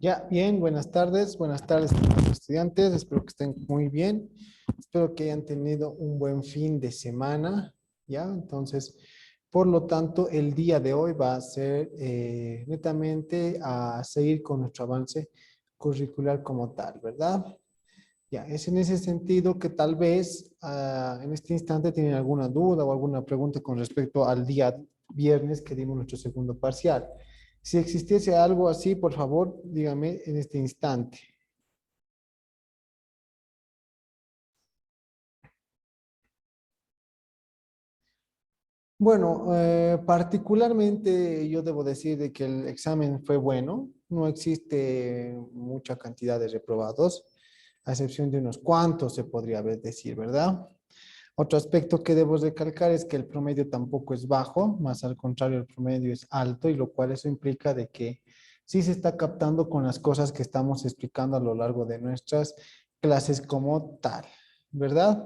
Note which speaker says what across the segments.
Speaker 1: Ya, bien, buenas tardes a los estudiantes, espero que estén muy bien, espero que hayan tenido un buen fin de semana, ¿ya? Entonces, por lo tanto, el día de hoy va a ser netamente a seguir con nuestro avance curricular como tal, ¿verdad? Ya, es en ese sentido que tal vez en este instante tienen alguna duda o alguna pregunta con respecto al día viernes que dimos nuestro segundo parcial. Si existiese algo así, por favor, dígame en este instante. Bueno, particularmente yo debo decir de que el examen fue bueno. No existe mucha cantidad de reprobados, a excepción de unos cuantos, se podría decir, ¿verdad? Otro aspecto que debo recalcar es que el promedio tampoco es bajo, más al contrario, el promedio es alto, y lo cual eso implica de que sí se está captando con las cosas que estamos explicando a lo largo de nuestras clases como tal, ¿verdad?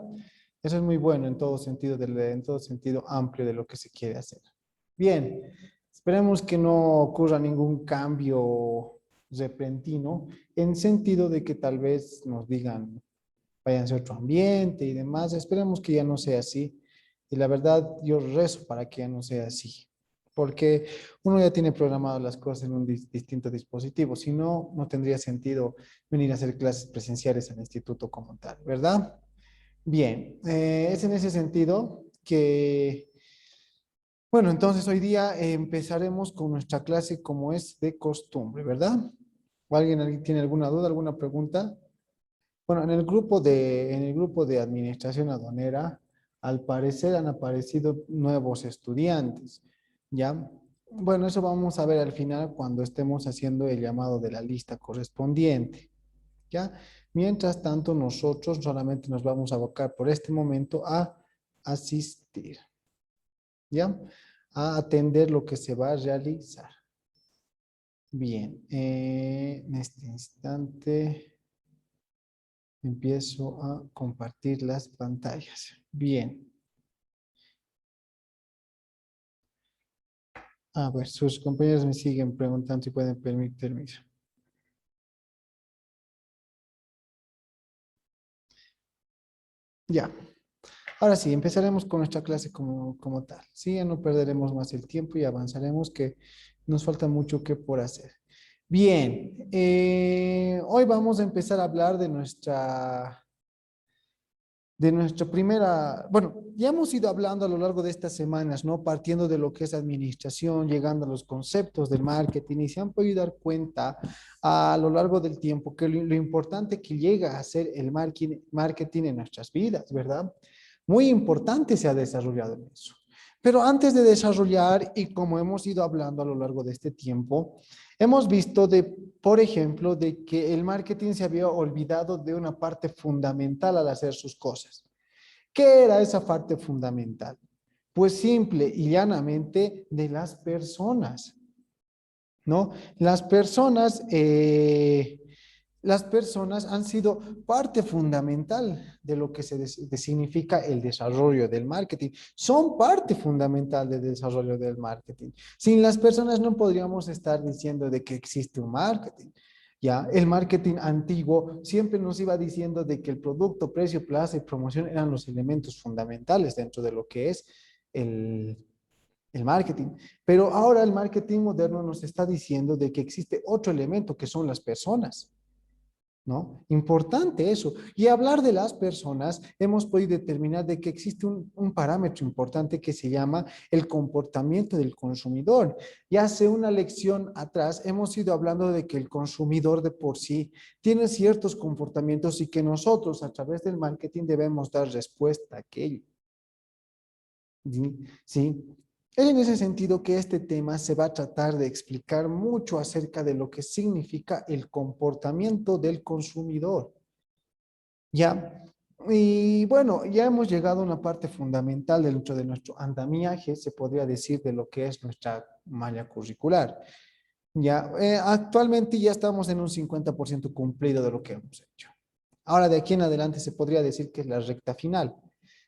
Speaker 1: Eso es muy bueno en todo sentido, en todo sentido amplio de lo que se quiere hacer. Bien, esperemos que no ocurra ningún cambio repentino, en sentido de que tal vez nos digan váyanse a otro ambiente y demás. Esperemos que ya no sea así. Y la verdad, yo rezo para que ya no sea así. Porque uno ya tiene programadas las cosas en un distinto dispositivo. Si no, no tendría sentido venir a hacer clases presenciales al instituto como tal, ¿verdad? Bien, es en ese sentido que, bueno, entonces hoy día empezaremos con nuestra clase como es de costumbre, ¿verdad? ¿O alguien tiene alguna duda, alguna pregunta? Bueno, en el grupo de administración aduanera, al parecer han aparecido nuevos estudiantes, ¿ya? Bueno, eso vamos a ver al final cuando estemos haciendo el llamado de la lista correspondiente, ¿ya? Mientras tanto, nosotros solamente nos vamos a abocar por este momento a asistir, ¿ya? A atender lo que se va a realizar. Bien, en este instante empiezo a compartir las pantallas. Bien. A ver, sus compañeros me siguen preguntando si pueden permitirme. Ya. Ahora sí, empezaremos con nuestra clase como tal. Sí, ya no perderemos más el tiempo y avanzaremos, que nos falta mucho que por hacer. Bien, hoy vamos a empezar a hablar de nuestra primera, bueno, ya hemos ido hablando a lo largo de estas semanas, ¿no? Partiendo de lo que es administración, llegando a los conceptos del marketing, y se han podido dar cuenta a lo largo del tiempo que lo importante que llega a ser el marketing en nuestras vidas, ¿verdad? Muy importante se ha desarrollado en eso. Pero antes de desarrollar, y como hemos ido hablando a lo largo de este tiempo, hemos visto por ejemplo, de que el marketing se había olvidado de una parte fundamental al hacer sus cosas. ¿Qué era esa parte fundamental? Pues simple y llanamente de las personas, ¿no? Las personas han sido parte fundamental de lo que significa el desarrollo del marketing. Son parte fundamental del desarrollo del marketing. Sin las personas no podríamos estar diciendo de que existe un marketing. Ya, el marketing antiguo siempre nos iba diciendo de que el producto, precio, plaza y promoción eran los elementos fundamentales dentro de lo que es el, el marketing. Pero ahora el marketing moderno nos está diciendo de que existe otro elemento que son las personas, ¿no? Importante eso. Y hablar de las personas, hemos podido determinar de que existe un parámetro importante que se llama el comportamiento del consumidor. Y hace una lección atrás hemos ido hablando de que el consumidor de por sí tiene ciertos comportamientos y que nosotros a través del marketing debemos dar respuesta a aquello. ¿Sí? Es en ese sentido que este tema se va a tratar de explicar mucho acerca de lo que significa el comportamiento del consumidor. ¿Ya? Y bueno, ya hemos llegado a una parte fundamental dentro de nuestro andamiaje, se podría decir, de lo que es nuestra malla curricular. Ya, actualmente ya estamos en un 50% cumplido de lo que hemos hecho. Ahora de aquí en adelante se podría decir que es la recta final.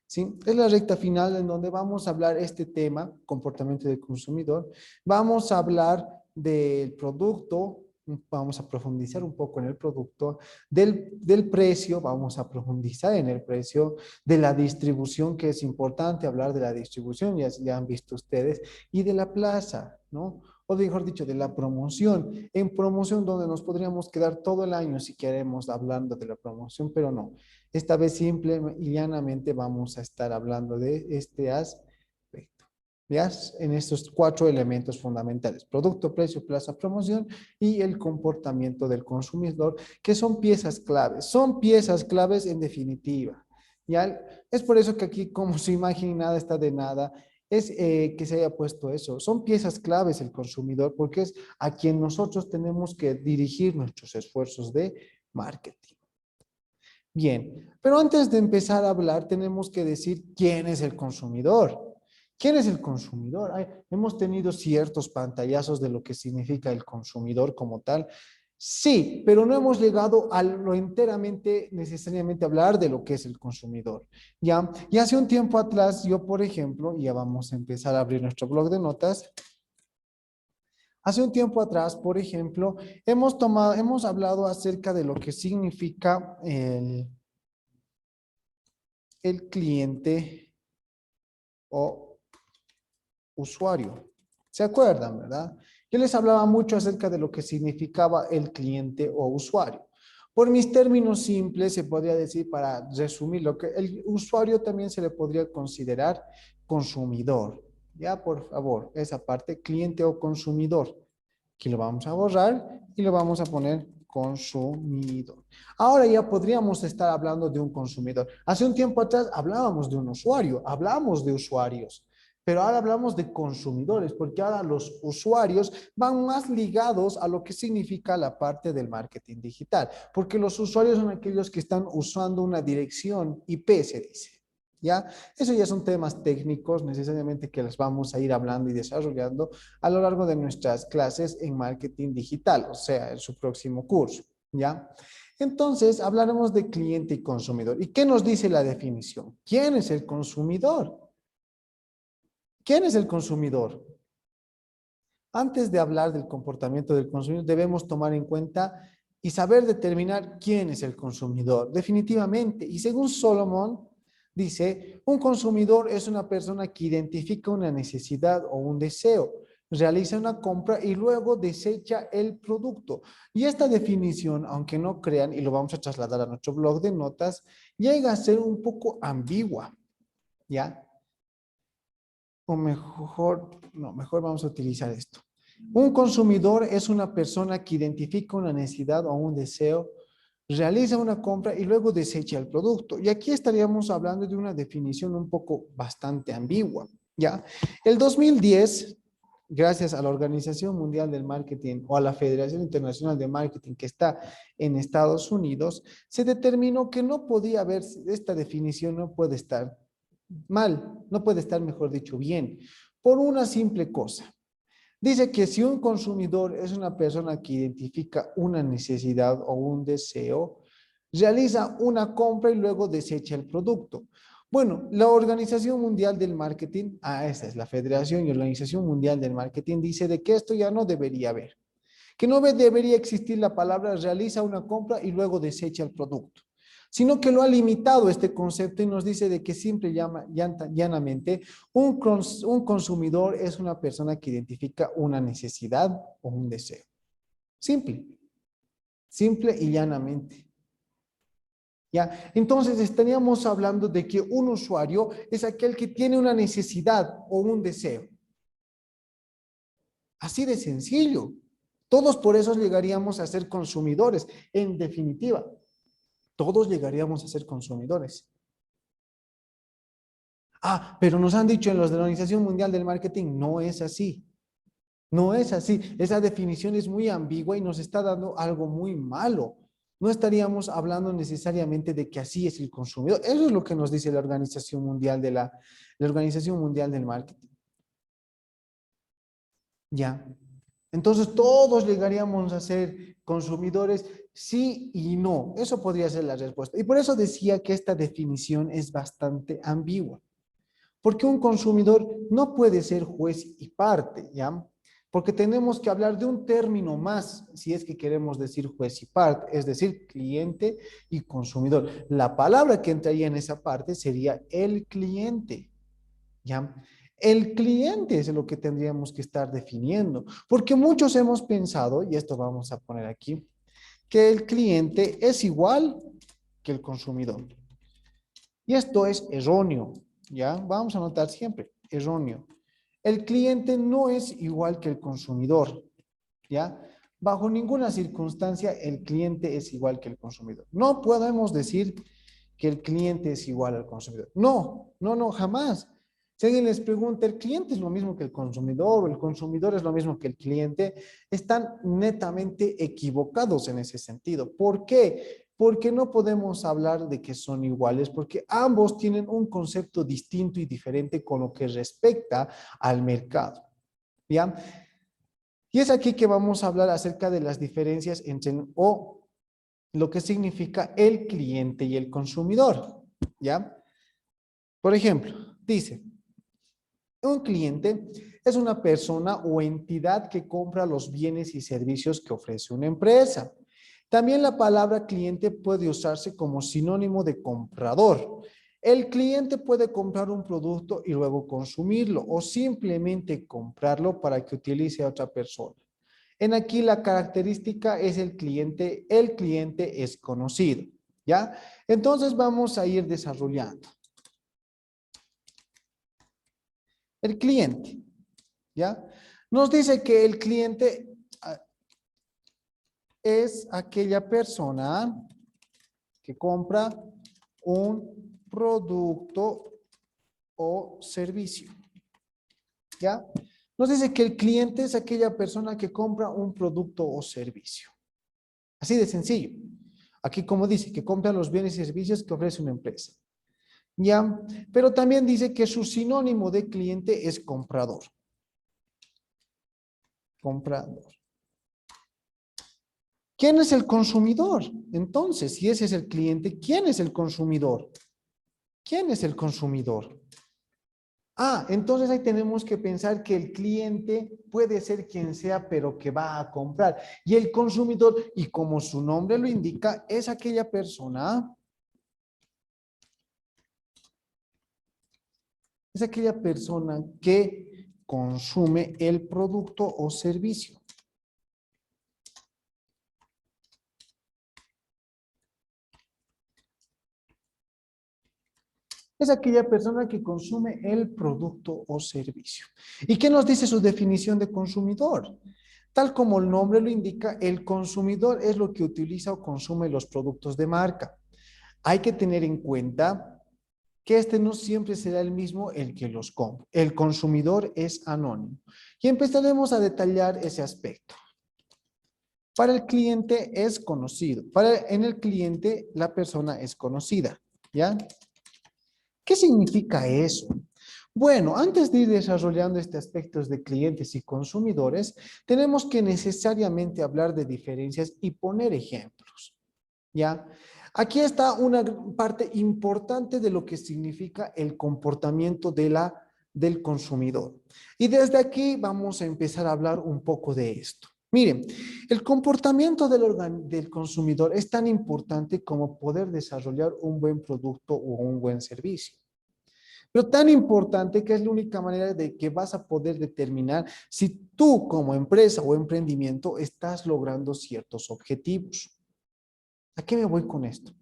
Speaker 1: ¿Sí? Es la recta final en donde vamos a hablar este tema, comportamiento del consumidor. Vamos a hablar del producto, vamos a profundizar un poco en el producto, del precio, vamos a profundizar en el precio, de la distribución, que es importante hablar de la distribución, ya han visto ustedes, y de la plaza, ¿no? O mejor dicho, de la promoción. En promoción donde nos podríamos quedar todo el año si queremos hablando de la promoción, pero no. Esta vez simple y llanamente vamos a estar hablando de este aspecto. ¿Ya? En estos 4 elementos fundamentales: producto, precio, plaza, promoción y el comportamiento del consumidor, que son piezas claves en definitiva. ¿Ya? Es por eso que aquí, como su imagen nada está de nada, es que se haya puesto eso. Son piezas claves el consumidor porque es a quien nosotros tenemos que dirigir nuestros esfuerzos de marketing. Bien, pero antes de empezar a hablar tenemos que decir quién es el consumidor. ¿Quién es el consumidor? Hemos tenido ciertos pantallazos de lo que significa el consumidor como tal. Sí, pero no hemos llegado a lo enteramente, necesariamente hablar de lo que es el consumidor. ¿Ya? Y hace un tiempo atrás, yo, por ejemplo, ya vamos a empezar a abrir nuestro blog de notas. Hace un tiempo atrás, por ejemplo, hemos hablado acerca de lo que significa el cliente o usuario. ¿Se acuerdan, verdad? Yo les hablaba mucho acerca de lo que significaba el cliente o usuario. Por mis términos simples, se podría decir, para resumir, lo que el usuario también se le podría considerar consumidor. Ya, por favor, esa parte, cliente o consumidor. Aquí lo vamos a borrar y lo vamos a poner consumidor. Ahora ya podríamos estar hablando de un consumidor. Hace un tiempo atrás hablábamos de un usuario, hablamos de usuarios, pero ahora hablamos de consumidores, porque ahora los usuarios van más ligados a lo que significa la parte del marketing digital, porque los usuarios son aquellos que están usando una dirección IP, se dice. ¿Ya? Eso ya son temas técnicos necesariamente que les vamos a ir hablando y desarrollando a lo largo de nuestras clases en marketing digital, o sea, en su próximo curso, ¿ya? Entonces, hablaremos de cliente y consumidor. ¿Y qué nos dice la definición? ¿Quién es el consumidor? ¿Quién es el consumidor? Antes de hablar del comportamiento del consumidor, debemos tomar en cuenta y saber determinar quién es el consumidor, definitivamente. Y según Solomon, dice, un consumidor es una persona que identifica una necesidad o un deseo, realiza una compra y luego desecha el producto. Y esta definición, aunque no crean, y lo vamos a trasladar a nuestro blog de notas, llega a ser un poco ambigua, ¿ya? O mejor, no, mejor vamos a utilizar esto. Un consumidor es una persona que identifica una necesidad o un deseo, realiza una compra y luego desecha el producto. Y aquí estaríamos hablando de una definición un poco bastante ambigua, ¿ya? El 2010, gracias a la Organización Mundial del Marketing o a la Federación Internacional de Marketing que está en Estados Unidos, se determinó que no podía haber, esta definición no puede estar mal, no puede estar, mejor dicho, bien, por una simple cosa. Dice que si un consumidor es una persona que identifica una necesidad o un deseo, realiza una compra y luego desecha el producto. Bueno, la Organización Mundial del Marketing, esta es la Federación y Organización Mundial del Marketing, dice de que esto ya no debería haber, que no debería existir la palabra realiza una compra y luego desecha el producto, sino que lo ha limitado este concepto y nos dice de que simple llanamente un consumidor es una persona que identifica una necesidad o un deseo. Simple, simple y llanamente. ¿Ya? Entonces estaríamos hablando de que un usuario es aquel que tiene una necesidad o un deseo. Así de sencillo. Todos por eso llegaríamos a ser consumidores, en definitiva. Todos llegaríamos a ser consumidores. Pero nos han dicho en los de la Organización Mundial del Marketing, no es así. No es así. Esa definición es muy ambigua y nos está dando algo muy malo. No estaríamos hablando necesariamente de que así es el consumidor. Eso es lo que nos dice la Organización Mundial la Organización Mundial del Marketing. Ya. Entonces todos llegaríamos a ser consumidores, sí y no. Eso podría ser la respuesta. Y por eso decía que esta definición es bastante ambigua. Porque un consumidor no puede ser juez y parte, ¿ya? porque tenemos que hablar de un término más, si es que queremos decir juez y parte, es decir, cliente y consumidor. La palabra que entraría en esa parte sería el cliente, ¿ya? El cliente es lo que tendríamos que estar definiendo, porque muchos hemos pensado, y esto vamos a poner aquí, que el cliente es igual que el consumidor. Y esto es erróneo, ¿ya? Vamos a notar siempre, erróneo. El cliente no es igual que el consumidor, ¿ya? Bajo ninguna circunstancia el cliente es igual que el consumidor. No podemos decir que el cliente es igual al consumidor. No, no, no, jamás. Si alguien les pregunta, ¿el cliente es lo mismo que el consumidor o el consumidor es lo mismo que el cliente? Están netamente equivocados en ese sentido. ¿Por qué? Porque no podemos hablar de que son iguales, porque ambos tienen un concepto distinto y diferente con lo que respecta al mercado. ¿Ya? Y es aquí que vamos a hablar acerca de las diferencias entre o lo que significa el cliente y el consumidor. ¿Ya? Por ejemplo, dice, un cliente es una persona o entidad que compra los bienes y servicios que ofrece una empresa. También la palabra cliente puede usarse como sinónimo de comprador. El cliente puede comprar un producto y luego consumirlo o simplemente comprarlo para que utilice a otra persona. En aquí la característica es el cliente es conocido, ¿ya? Entonces vamos a ir desarrollando. El cliente, ¿ya? Nos dice que el cliente es aquella persona que compra un producto o servicio, ¿ya? Nos dice que el cliente es aquella persona que compra un producto o servicio. Así de sencillo. Aquí como dice, que compra los bienes y servicios que ofrece una empresa. ¿Ya? Pero también dice que su sinónimo de cliente es comprador. Comprador. ¿Quién es el consumidor? Entonces, si ese es el cliente, ¿quién es el consumidor? ¿Quién es el consumidor? Entonces ahí tenemos que pensar que el cliente puede ser quien sea, pero que va a comprar. Y el consumidor, y como su nombre lo indica, es aquella persona, que consume el producto o servicio. Es aquella persona que consume el producto o servicio. ¿Y qué nos dice su definición de consumidor? Tal como el nombre lo indica, el consumidor es lo que utiliza o consume los productos de marca. Hay que tener en cuenta que este no siempre será el mismo el que los compra. El consumidor es anónimo. Y empezaremos a detallar ese aspecto. Para el cliente es conocido. En el cliente la persona es conocida. ¿Ya? ¿Qué significa eso? Bueno, antes de ir desarrollando este aspecto de clientes y consumidores, tenemos que necesariamente hablar de diferencias y poner ejemplos, ¿ya? Aquí está una parte importante de lo que significa el comportamiento del consumidor. Y desde aquí vamos a empezar a hablar un poco de esto. Miren, el comportamiento del consumidor es tan importante como poder desarrollar un buen producto o un buen servicio. Pero tan importante que es la única manera de que vas a poder determinar si tú como empresa o emprendimiento estás logrando ciertos objetivos. ¿A qué me voy con esto?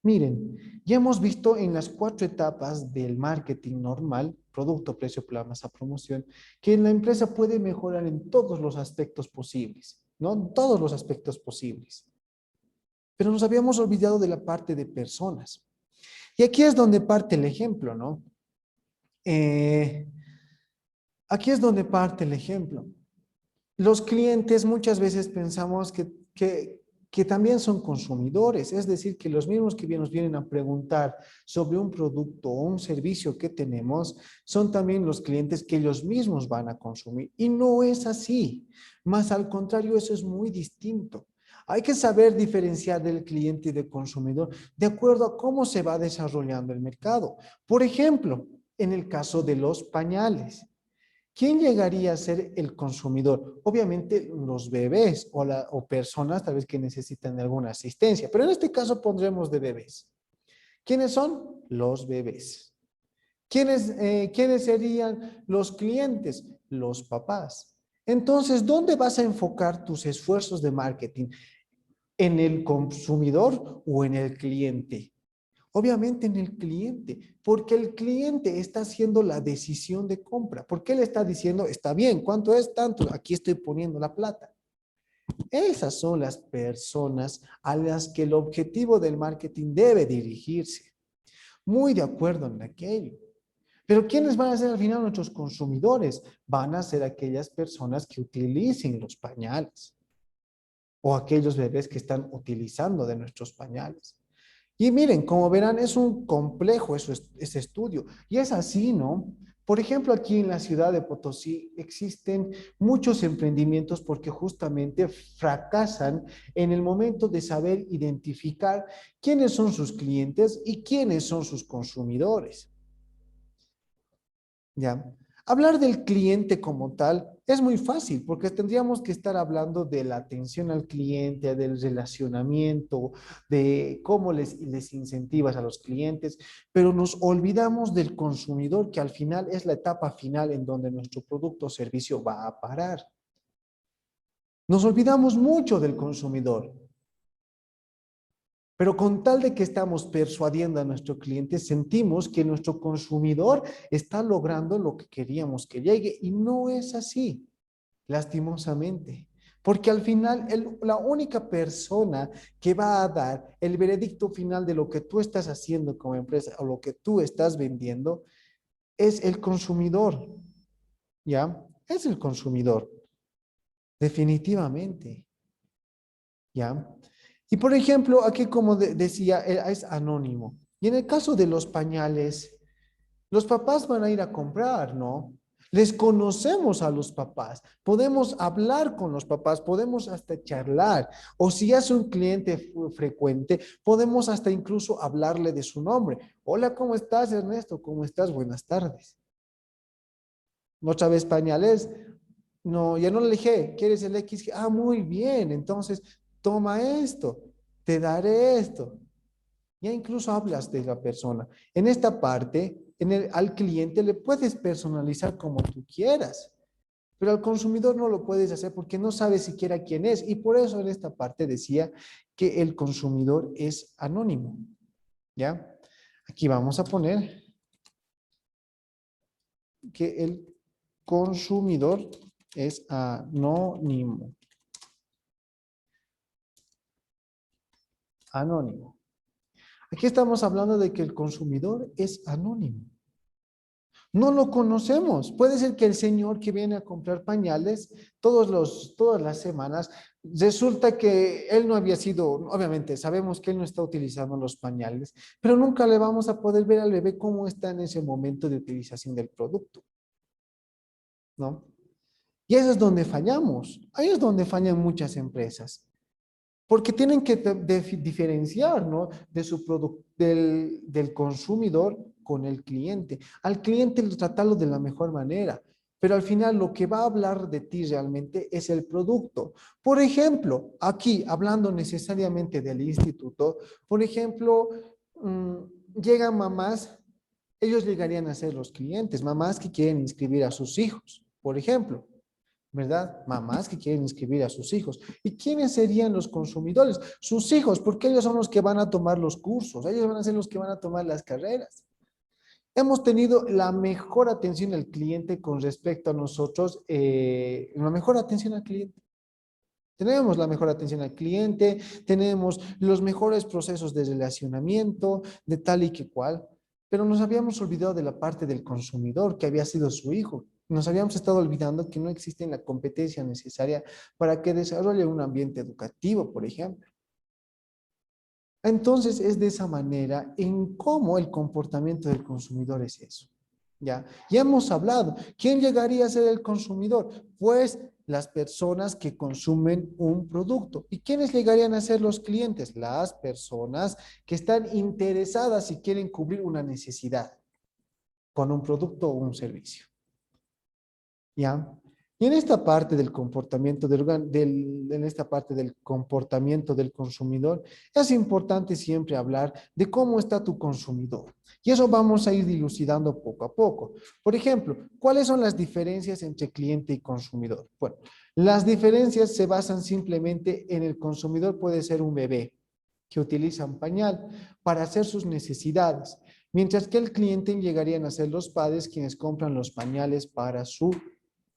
Speaker 1: Miren, ya hemos visto en las 4 etapas del marketing normal, producto, precio, masa, promoción, que la empresa puede mejorar en todos los aspectos posibles, ¿no? En todos los aspectos posibles. Pero nos habíamos olvidado de la parte de personas. Y aquí es donde parte el ejemplo, ¿no? Aquí es donde parte el ejemplo. Los clientes muchas veces pensamos que también son consumidores, es decir, que los mismos que nos vienen a preguntar sobre un producto o un servicio que tenemos, son también los clientes que ellos mismos van a consumir. Y no es así, más al contrario, eso es muy distinto. Hay que saber diferenciar del cliente y del consumidor de acuerdo a cómo se va desarrollando el mercado. Por ejemplo, en el caso de los pañales. ¿Quién llegaría a ser el consumidor? Obviamente los bebés o personas tal vez que necesitan de alguna asistencia, pero en este caso pondremos de bebés. ¿Quiénes son? Los bebés. ¿Quiénes serían los clientes? Los papás. Entonces, ¿dónde vas a enfocar tus esfuerzos de marketing? ¿En el consumidor o en el cliente? Obviamente en el cliente, porque el cliente está haciendo la decisión de compra. ¿Por qué le está diciendo, está bien, cuánto es tanto? Aquí estoy poniendo la plata. Esas son las personas a las que el objetivo del marketing debe dirigirse. Muy de acuerdo en aquello. Pero ¿quiénes van a ser al final nuestros consumidores? Van a ser aquellas personas que utilicen los pañales o aquellos bebés que están utilizando de nuestros pañales. Y miren, como verán, es un complejo ese estudio. Y es así, ¿no? Por ejemplo, aquí en la ciudad de Potosí existen muchos emprendimientos porque justamente fracasan en el momento de saber identificar quiénes son sus clientes y quiénes son sus consumidores. ¿Ya? Hablar del cliente como tal es muy fácil porque tendríamos que estar hablando de la atención al cliente, del relacionamiento, de cómo les incentivas a los clientes, pero nos olvidamos del consumidor que al final es la etapa final en donde nuestro producto o servicio va a parar. Nos olvidamos mucho del consumidor. Pero con tal de que estamos persuadiendo a nuestro cliente, sentimos que nuestro consumidor está logrando lo que queríamos que llegue y no es así, lastimosamente. Porque al final la única persona que va a dar el veredicto final de lo que tú estás haciendo como empresa o lo que tú estás vendiendo es el consumidor, ¿ya? Es el consumidor, definitivamente, ¿ya? Y por ejemplo, aquí como decía, es anónimo. Y en el caso de los pañales, los papás van a ir a comprar, ¿no? Les conocemos a los papás, podemos hablar con los papás, podemos hasta charlar, o si es un cliente frecuente, podemos hasta incluso hablarle de su nombre. Hola, ¿cómo estás, Ernesto? ¿Cómo estás? Buenas tardes. Otra vez pañales. No, ya no le dije, ¿quieres el X? Ah, muy bien, entonces toma esto, te daré esto. Ya incluso hablas de la persona. En esta parte, al cliente le puedes personalizar como tú quieras, pero al consumidor no lo puedes hacer porque no sabes siquiera quién es. Y por eso en esta parte decía que el consumidor es anónimo. ¿Ya? Aquí vamos a poner que el consumidor es anónimo. Anónimo. Aquí estamos hablando de que el consumidor es anónimo. No lo conocemos. Puede ser que el señor que viene a comprar pañales todas las semanas, resulta que él no había sido, obviamente sabemos que él no está utilizando los pañales, pero nunca le vamos a poder ver al bebé cómo está en ese momento de utilización del producto, ¿no? Y eso es donde fallamos. Ahí es donde fallan muchas empresas. Porque tienen que diferenciar, ¿no? De su del consumidor con el cliente. Al cliente tratarlo de la mejor manera, pero al final lo que va a hablar de ti realmente es el producto. Por ejemplo, aquí, hablando necesariamente del instituto, por ejemplo, llegan mamás, ellos llegarían a ser los clientes, mamás que quieren inscribir a sus hijos, por ejemplo. ¿Verdad? Mamás que quieren inscribir a sus hijos. ¿Y quiénes serían los consumidores? Sus hijos, porque ellos son los que van a tomar los cursos, ellos van a ser los que van a tomar las carreras. Hemos tenido la mejor atención al cliente con respecto a nosotros, la mejor atención al cliente. Tenemos la mejor atención al cliente, tenemos los mejores procesos de relacionamiento, de tal y que cual, pero nos habíamos olvidado de la parte del consumidor, que había sido su hijo. Nos habíamos estado olvidando que no existe la competencia necesaria para que desarrolle un ambiente educativo, por ejemplo. Entonces, es de esa manera en cómo el comportamiento del consumidor es eso. ¿Ya? Ya hemos hablado. ¿Quién llegaría a ser el consumidor? Pues las personas que consumen un producto. ¿Y quiénes llegarían a ser los clientes? Las personas que están interesadas y quieren cubrir una necesidad con un producto o un servicio. ¿ya? Y en esta parte del comportamiento en esta parte del comportamiento del consumidor, es importante siempre hablar de cómo está tu consumidor. Y eso vamos a ir dilucidando poco a poco. Por ejemplo, ¿cuáles son las diferencias entre cliente y consumidor? Bueno, las diferencias se basan simplemente en el consumidor puede ser un bebé que utiliza un pañal para hacer sus necesidades, mientras que el cliente llegarían a ser los padres quienes compran los pañales para su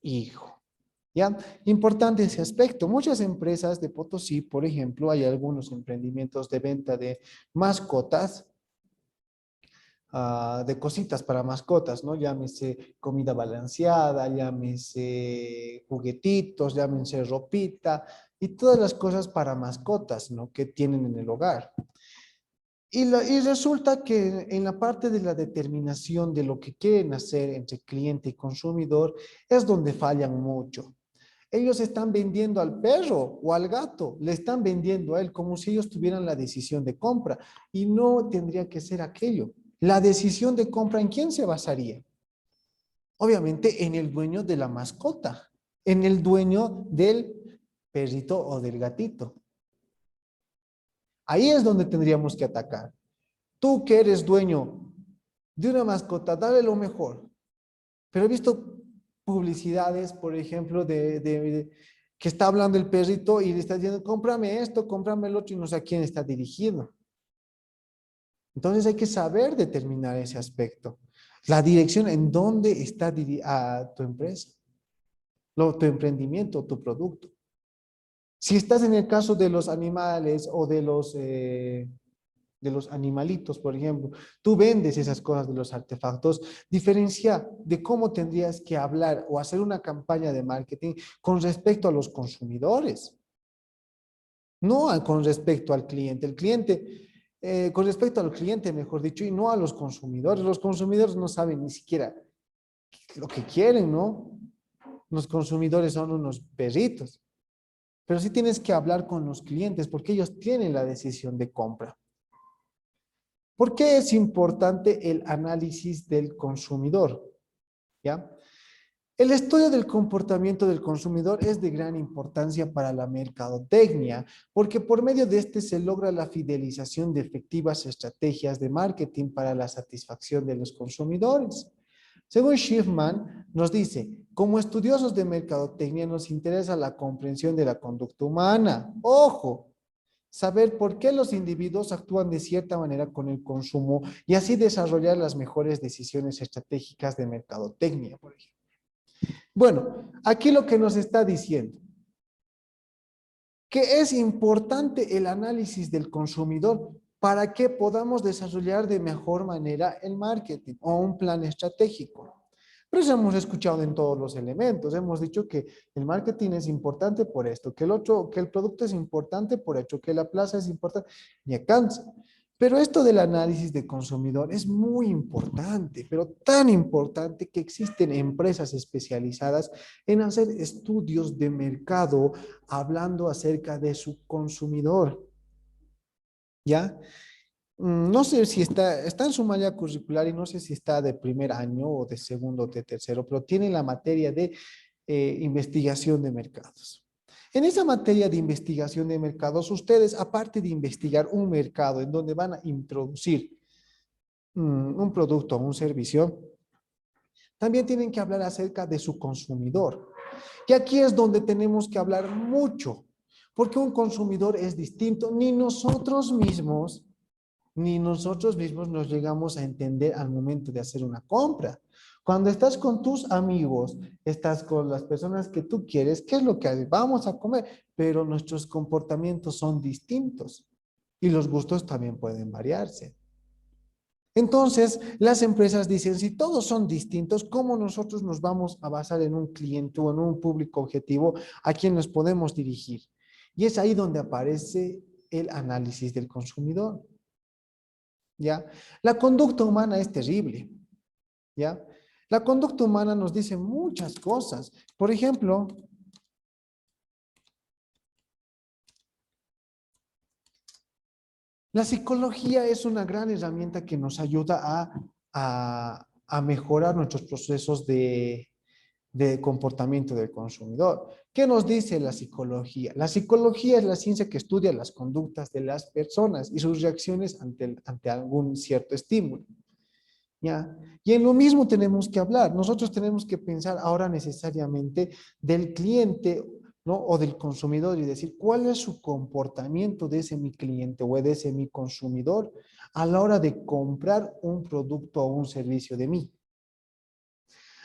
Speaker 1: hijo. ¿Ya? Importante ese aspecto. Muchas empresas de Potosí, por ejemplo, hay algunos emprendimientos de venta de mascotas, de cositas para mascotas, ¿no? Llámese comida balanceada, llámese juguetitos, llámese ropita y todas las cosas para mascotas, ¿no? Que tienen en el hogar. Y resulta que en la parte de la determinación de lo que quieren hacer entre cliente y consumidor es donde fallan mucho. Ellos están vendiendo al perro o al gato, le están vendiendo a él como si ellos tuvieran la decisión de compra y no tendría que ser aquello. La decisión de compra, ¿en quién se basaría? Obviamente en el dueño de la mascota, en el dueño del perrito o del gatito. Ahí es donde tendríamos que atacar. Tú que eres dueño de una mascota, dale lo mejor. Pero he visto publicidades, por ejemplo, que está hablando el perrito y le está diciendo, cómprame esto, cómprame el otro, y no sé a quién está dirigido. Entonces hay que saber determinar ese aspecto. La dirección en dónde está tu empresa, tu emprendimiento, tu producto. Si estás en el caso de los animales o de los animalitos, por ejemplo, tú vendes esas cosas de los artefactos, diferencia de cómo tendrías que hablar o hacer una campaña de marketing con respecto a los consumidores, no con respecto al cliente. El cliente, con respecto al cliente, mejor dicho, y no a los consumidores. Los consumidores no saben ni siquiera lo que quieren, ¿no? Los consumidores son unos perritos, pero sí tienes que hablar con los clientes porque ellos tienen la decisión de compra. ¿Por qué es importante el análisis del consumidor? ¿Ya? El estudio del comportamiento del consumidor es de gran importancia para la mercadotecnia, porque por medio de este se logra la fidelización de efectivas estrategias de marketing para la satisfacción de los consumidores. Según Schiffman, nos dice, como estudiosos de mercadotecnia nos interesa la comprensión de la conducta humana. ¡Ojo! Saber por qué los individuos actúan de cierta manera con el consumo y así desarrollar las mejores decisiones estratégicas de mercadotecnia, por ejemplo. Bueno, aquí lo que nos está diciendo, que es importante el análisis del consumidor para que podamos desarrollar de mejor manera el marketing o un plan estratégico. Pero eso hemos escuchado en todos los elementos. Hemos dicho que el marketing es importante por esto, que el producto es importante por esto, que la plaza es importante, y alcanza. Pero esto del análisis de consumidor es muy importante, pero tan importante que existen empresas especializadas en hacer estudios de mercado hablando acerca de su consumidor. ¿Ya? No sé si está en su malla curricular y no sé si está de primer año o de segundo o de tercero, pero tiene la materia de investigación de mercados. En esa materia de investigación de mercados, ustedes, aparte de investigar un mercado en donde van a introducir un producto o un servicio, también tienen que hablar acerca de su consumidor. Y aquí es donde tenemos que hablar mucho, porque un consumidor es distinto. Ni nosotros mismos nos llegamos a entender al momento de hacer una compra. Cuando estás con tus amigos, estás con las personas que tú quieres, ¿qué es lo que haces? Vamos a comer, pero nuestros comportamientos son distintos y los gustos también pueden variarse. Entonces, las empresas dicen, si todos son distintos, ¿cómo nosotros nos vamos a basar en un cliente o en un público objetivo a quien nos podemos dirigir? Y es ahí donde aparece el análisis del consumidor. ¿Ya? La conducta humana es terrible, ¿ya? La conducta humana nos dice muchas cosas. Por ejemplo, la psicología es una gran herramienta que nos ayuda a mejorar nuestros procesos de comportamiento del consumidor. ¿Qué nos dice la psicología? La psicología es la ciencia que estudia las conductas de las personas y sus reacciones ante algún cierto estímulo. ¿Ya? Y en lo mismo tenemos que hablar. Nosotros tenemos que pensar ahora necesariamente del cliente, ¿no? O del consumidor y decir cuál es su comportamiento de ese mi cliente o de ese mi consumidor a la hora de comprar un producto o un servicio de mí.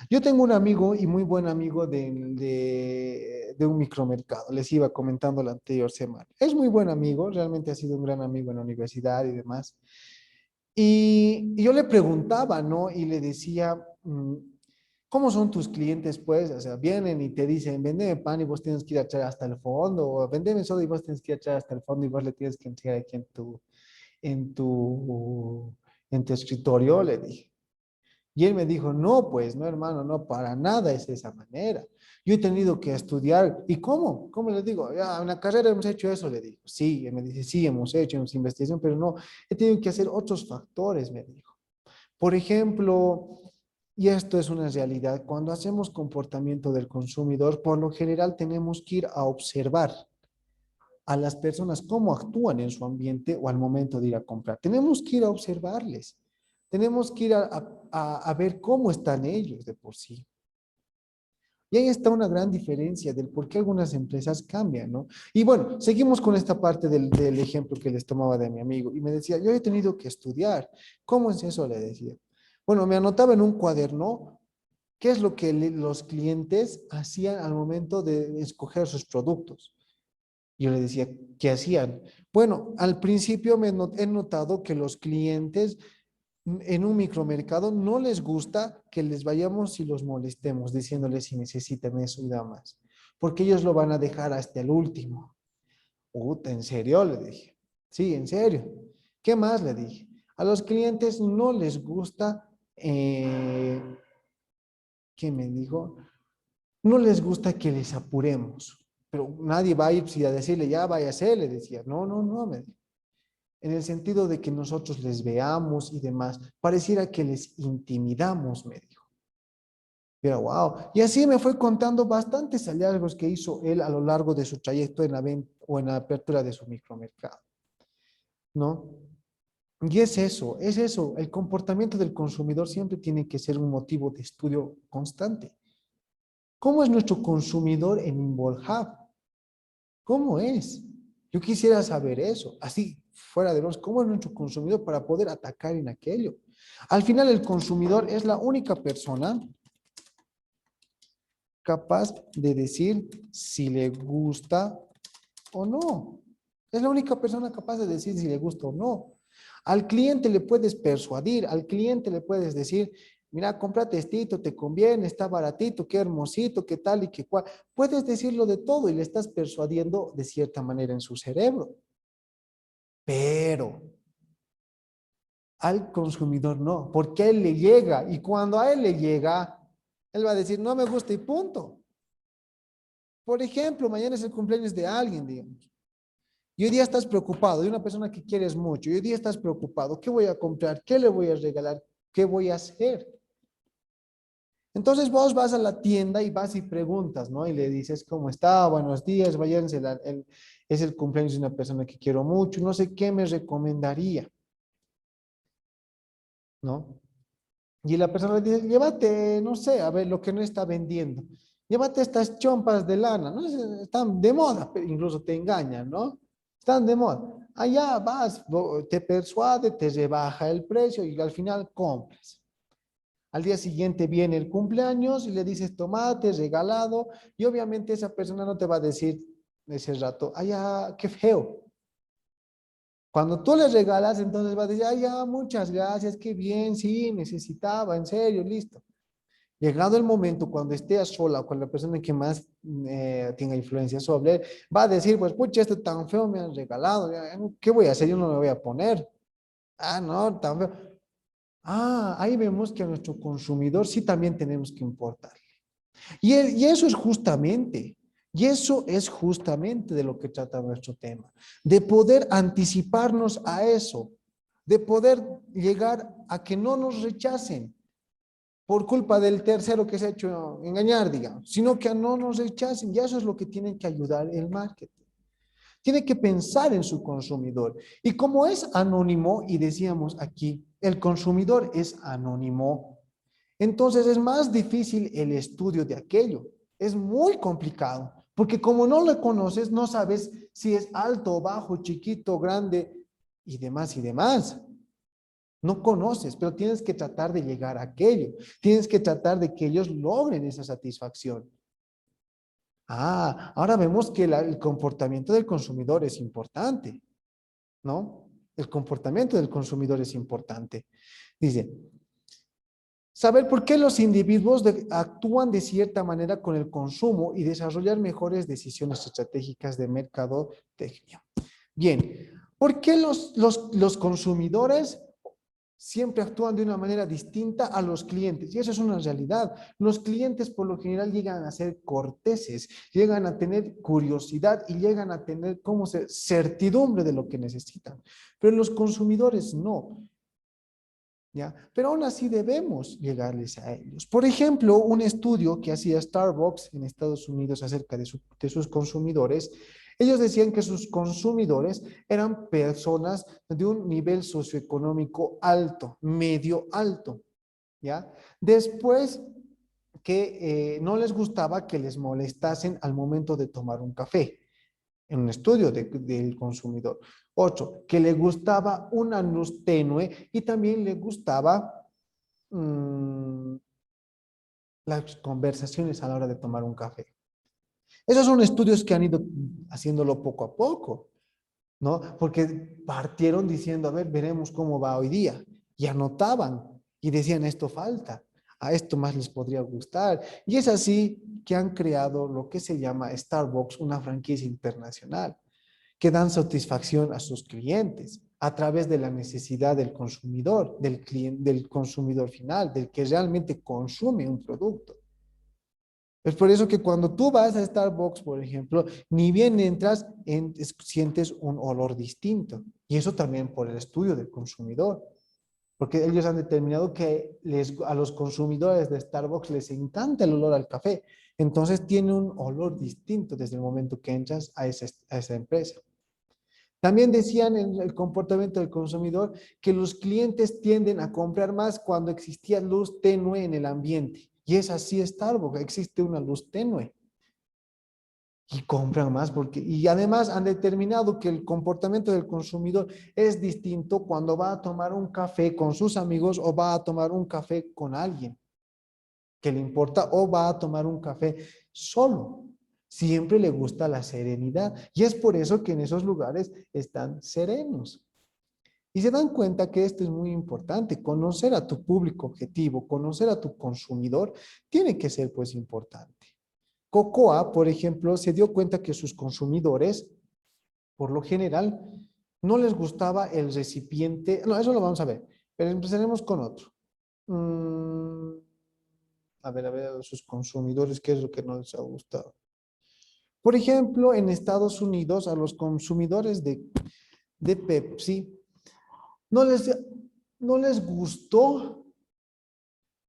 Speaker 1: Yo tengo un amigo y muy buen amigo de un micromercado. Les iba comentando la anterior semana. Es muy buen amigo, realmente ha sido un gran amigo en la universidad y demás. Y yo le preguntaba, ¿no? Y le decía, ¿cómo son tus clientes, pues? O sea, vienen y te dicen, vendeme pan y vos tienes que ir a echar hasta el fondo, o vendeme soda y vos tienes que ir a echar hasta el fondo y vos le tienes que entregar aquí en tu, en tu escritorio, le dije. Y él me dijo, no, pues, no, hermano, no, para nada es esa manera. Yo he tenido que estudiar. ¿Y cómo? ¿Cómo le digo? Ya, en la carrera hemos hecho eso, le digo. Sí, y me dice, sí, hemos investigación, pero no, he tenido que hacer otros factores, me dijo. Por ejemplo, y esto es una realidad, cuando hacemos comportamiento del consumidor, por lo general tenemos que ir a observar a las personas cómo actúan en su ambiente o al momento de ir a comprar. Tenemos que ir a observarles. Tenemos que ir a ver cómo están ellos de por sí. Y ahí está una gran diferencia del por qué algunas empresas cambian, ¿no? Y bueno, seguimos con esta parte del ejemplo que les tomaba de mi amigo. Y me decía, yo he tenido que estudiar. ¿Cómo es eso? Le decía. Bueno, me anotaba en un cuaderno qué es lo que los clientes hacían al momento de escoger sus productos. Yo le decía, ¿qué hacían? Bueno, al principio he notado que los clientes en un micromercado no les gusta que les vayamos y los molestemos diciéndoles si necesitan eso y nada más, porque ellos lo van a dejar hasta el último. ¿En serio? Le dije. Sí, en serio. ¿Qué más? Le dije. A los clientes no les gusta, ¿qué me dijo? No les gusta que les apuremos, pero nadie va a ir a decirle, ya váyase, le decía. No, no, no, me dijo. En el sentido de que nosotros les veamos y demás, pareciera que les intimidamos, me dijo. Pero wow, y así me fue contando bastantes hallazgos que hizo él a lo largo de su trayecto en la venta o en la apertura de su micromercado, ¿no? Y es eso, el comportamiento del consumidor siempre tiene que ser un motivo de estudio constante. ¿Cómo es nuestro consumidor en Involhub? ¿Cómo es? Yo quisiera saber eso, así fuera de los, ¿cómo es nuestro consumidor para poder atacar en aquello? Al final el consumidor es la única persona capaz de decir si le gusta o no. Es la única persona capaz de decir si le gusta o no. Al cliente le puedes persuadir, al cliente le puedes decir, mira, cómprate estito, te conviene, está baratito, qué hermosito, qué tal y qué cual. Puedes decirlo de todo y le estás persuadiendo de cierta manera en su cerebro. Pero al consumidor no, porque a él le llega y cuando a él le llega, él va a decir, no me gusta y punto. Por ejemplo, mañana es el cumpleaños de alguien, digamos. Y hoy día estás preocupado, de una persona que quieres mucho, y hoy día estás preocupado, ¿qué voy a comprar? ¿Qué le voy a regalar? ¿Qué voy a hacer? Entonces vos vas a la tienda y vas y preguntas, ¿no? Y le dices, ¿cómo está? Buenos días, váyanse, es el cumpleaños de una persona que quiero mucho, no sé qué me recomendaría, ¿no? Y la persona le dice, llévate, no sé, a ver, lo que no está vendiendo. Llévate estas chompas de lana, ¿no? Están de moda, pero incluso te engañan, ¿no? Están de moda. Allá vas, te persuade, te rebaja el precio y al final compras. Al día siguiente viene el cumpleaños y le dices tomate, regalado, y obviamente esa persona no te va a decir ese rato, ay, ya, qué feo. Cuando tú le regalas, entonces va a decir, ay, ya, muchas gracias, qué bien, sí, necesitaba, en serio, listo. Llegado el momento, cuando esté a sola con la persona que más tenga influencia sobre él, va a decir, pues, pucha, esto tan feo me han regalado, ¿qué voy a hacer? Yo no me voy a poner. Ah, no, tan feo. Ah, ahí vemos que a nuestro consumidor sí también tenemos que importar. Y eso es justamente, y eso es justamente de lo que trata nuestro tema, de poder anticiparnos a eso, de poder llegar a que no nos rechacen. por culpa del tercero que se ha hecho engañar, digamos, sino que no nos rechacen. Y eso es lo que tiene que ayudar el marketing. Tiene que pensar en su consumidor. Y como es anónimo, y decíamos aquí, el consumidor es anónimo, entonces es más difícil el estudio de aquello. Es muy complicado, porque como no lo conoces, no sabes si es alto, bajo, chiquito, grande y demás y demás. No conoces, pero tienes que tratar de llegar a aquello. Tienes que tratar de que ellos logren esa satisfacción. Ah, ahora vemos que el comportamiento del consumidor es importante, ¿no? El comportamiento del consumidor es importante. Dice, saber por qué los individuos actúan de cierta manera con el consumo y desarrollar mejores decisiones estratégicas de mercadotecnia. Bien, ¿por qué los consumidores siempre actúan de una manera distinta a los clientes? Y eso es una realidad. Los clientes por lo general llegan a ser corteses, llegan a tener curiosidad y llegan a tener certidumbre de lo que necesitan. Pero los consumidores no. ¿Ya? Pero aún así debemos llegarles a ellos. Por ejemplo, un estudio que hacía Starbucks en Estados Unidos acerca de sus consumidores, ellos decían que sus consumidores eran personas de un nivel socioeconómico alto, medio alto, ¿ya? Después que no les gustaba que les molestasen al momento de tomar un café en un estudio del consumidor. Otro, que le gustaba una luz tenue y también le gustaba mmm, las conversaciones a la hora de tomar un café. Esos son estudios que han ido haciéndolo poco a poco, ¿no? Porque partieron diciendo, a ver, veremos cómo va hoy día. Y anotaban y decían, esto falta, a esto más les podría gustar. Y es así que han creado lo que se llama Starbucks, una franquicia internacional que dan satisfacción a sus clientes a través de la necesidad del consumidor, del cliente, del consumidor final, del que realmente consume un producto. Es por eso que cuando tú vas a Starbucks, por ejemplo, ni bien entras, sientes un olor distinto. Y eso también por el estudio del consumidor. Porque ellos han determinado que a los consumidores de Starbucks les encanta el olor al café. Entonces tiene un olor distinto desde el momento que entras a esa empresa. También decían en el comportamiento del consumidor que los clientes tienden a comprar más cuando existía luz tenue en el ambiente. Y es así Starbucks, existe una luz tenue. Y compran más y además han determinado que el comportamiento del consumidor es distinto cuando va a tomar un café con sus amigos o va a tomar un café con alguien que le importa o va a tomar un café solo. Siempre le gusta la serenidad y es por eso que en esos lugares están serenos. Y se dan cuenta que esto es muy importante. Conocer a tu público objetivo, conocer a tu consumidor, tiene que ser pues importante. Cocoa, por ejemplo, se dio cuenta que sus consumidores, por lo general, no les gustaba el recipiente. No, eso lo vamos a ver, pero empezaremos con otro. A ver, a sus consumidores, ¿qué es lo que no les ha gustado? Por ejemplo, en Estados Unidos, a los consumidores de Pepsi, no les, no les gustó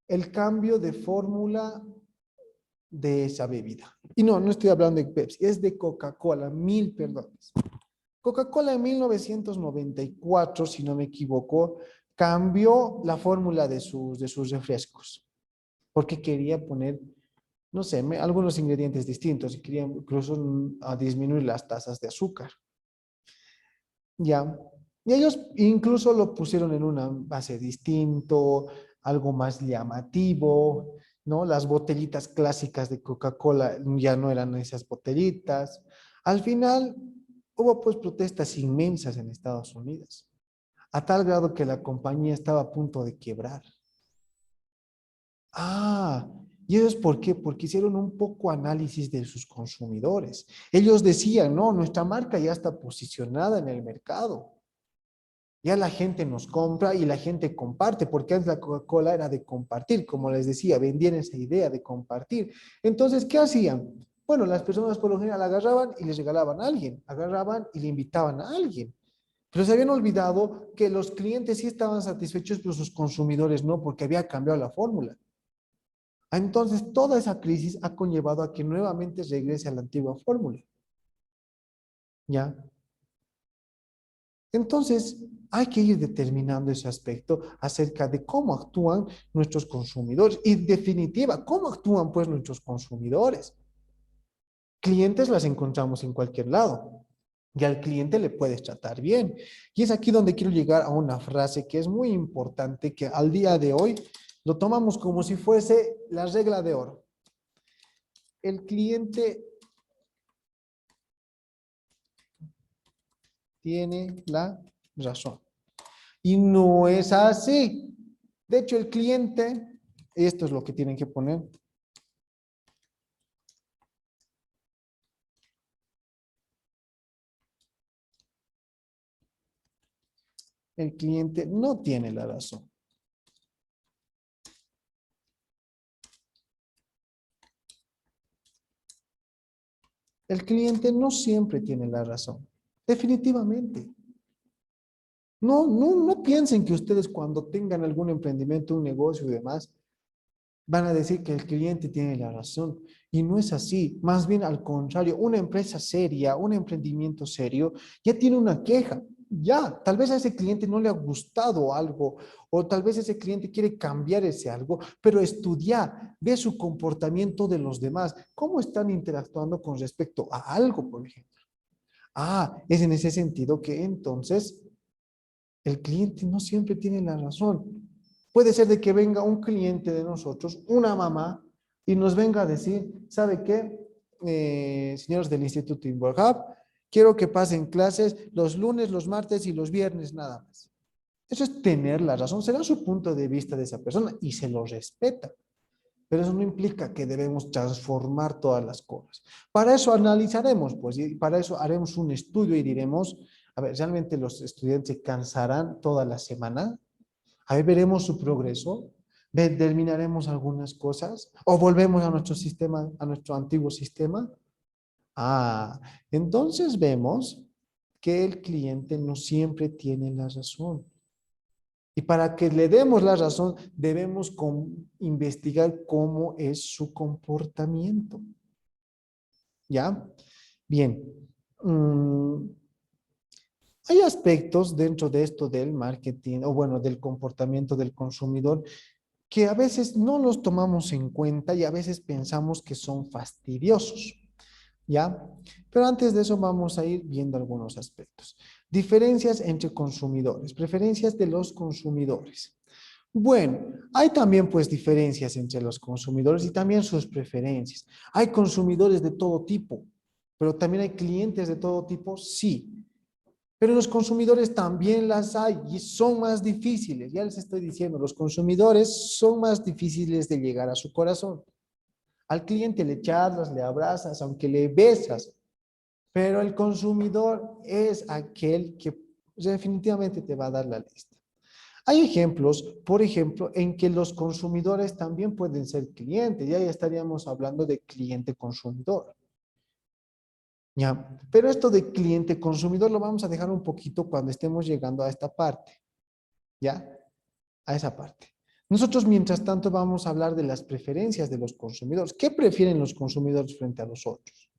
Speaker 1: el cambio de fórmula de esa bebida. Y no estoy hablando de Pepsi, es de Coca-Cola, mil perdones. Coca-Cola en 1994, si no me equivoco, cambió la fórmula de sus refrescos, porque quería poner, no sé, algunos ingredientes distintos y quería incluso disminuir las tasas de azúcar. Ya. Y ellos incluso lo pusieron en una base distinto, algo más llamativo, ¿no? Las botellitas clásicas de Coca-Cola ya no eran esas botellitas. Al final hubo pues protestas inmensas en Estados Unidos, a tal grado que la compañía estaba a punto de quebrar. Ah, ¿y eso es por qué? Porque hicieron un poco análisis de sus consumidores. Ellos decían, no, nuestra marca ya está posicionada en el mercado. Ya la gente nos compra y la gente comparte, porque antes la Coca-Cola era de compartir, como les decía, vendían esa idea de compartir. Entonces, ¿qué hacían? Bueno, las personas por lo general agarraban y les regalaban a alguien, agarraban y le invitaban a alguien. Pero se habían olvidado que los clientes sí estaban satisfechos, pero sus consumidores no, porque había cambiado la fórmula. Entonces, toda esa crisis ha conllevado a que nuevamente regrese a la antigua fórmula. ¿Ya? Entonces, hay que ir determinando ese aspecto acerca de cómo actúan nuestros consumidores y, en definitiva, cómo actúan pues nuestros consumidores. Clientes las encontramos en cualquier lado y al cliente le puedes tratar bien. Y es aquí donde quiero llegar a una frase que es muy importante, que al día de hoy lo tomamos como si fuese la regla de oro. El cliente tiene la razón. Y no es así. De hecho, el cliente, esto es lo que tienen que poner. El cliente no tiene la razón. El cliente no siempre tiene la razón. Definitivamente. No piensen que ustedes cuando tengan algún emprendimiento, un negocio y demás, van a decir que el cliente tiene la razón. Y no es así. Más bien al contrario, una empresa seria, un emprendimiento serio, ya tiene una queja. Ya, tal vez a ese cliente no le ha gustado algo o tal vez ese cliente quiere cambiar ese algo, pero estudia, ve su comportamiento de los demás, cómo están interactuando con respecto a algo, por ejemplo. Es en ese sentido que entonces el cliente no siempre tiene la razón. Puede ser de que venga un cliente de nosotros, una mamá, y nos venga a decir, ¿sabe qué? Señores del Instituto Inverhub, quiero que pasen clases los lunes, los martes y los viernes nada más. Eso es tener la razón, será su punto de vista de esa persona y se lo respeta. Pero eso no implica que debemos transformar todas las cosas. Para eso analizaremos, pues, y para eso haremos un estudio y diremos, a ver, ¿realmente los estudiantes se cansarán toda la semana? Ahí veremos su progreso, determinaremos algunas cosas o volvemos a nuestro sistema, a nuestro antiguo sistema. Entonces vemos que el cliente no siempre tiene la razón. Y para que le demos la razón, debemos investigar cómo es su comportamiento. ¿Ya? Bien. Mm, Hay aspectos dentro de esto del marketing, o bueno, del comportamiento del consumidor, que a veces no los tomamos en cuenta y a veces pensamos que son fastidiosos. ¿Ya? Pero antes de eso vamos a ir viendo algunos aspectos. Diferencias entre consumidores, preferencias de los consumidores. Bueno, hay también pues diferencias entre los consumidores y también sus preferencias. Hay consumidores de todo tipo, pero también hay clientes de todo tipo, sí. Pero los consumidores también las hay y son más difíciles. Ya les estoy diciendo, los consumidores son más difíciles de llegar a su corazón. Al cliente le charlas, le abrazas, aunque le besas, pero el consumidor es aquel que definitivamente te va a dar la lista. Hay ejemplos, por ejemplo, en que los consumidores también pueden ser clientes, y ahí estaríamos hablando de cliente-consumidor. ¿Ya? Pero esto de cliente-consumidor lo vamos a dejar un poquito cuando estemos llegando a esta parte, ¿ya? A esa parte. Nosotros, mientras tanto, vamos a hablar de las preferencias de los consumidores. ¿Qué prefieren los consumidores frente a los otros?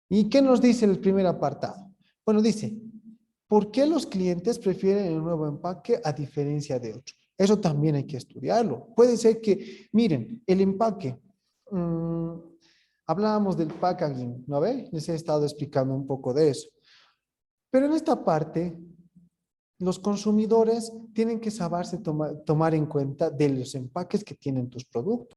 Speaker 1: ¿Y qué nos dice el primer apartado? Bueno, dice, ¿por qué los clientes prefieren el nuevo empaque a diferencia de otro? Eso también hay que estudiarlo. Puede ser que, miren, el empaque, hablábamos del packaging, ¿no ve? Les he estado explicando un poco de eso. Pero en esta parte, los consumidores tienen que saberse tomar en cuenta de los empaques que tienen tus productos.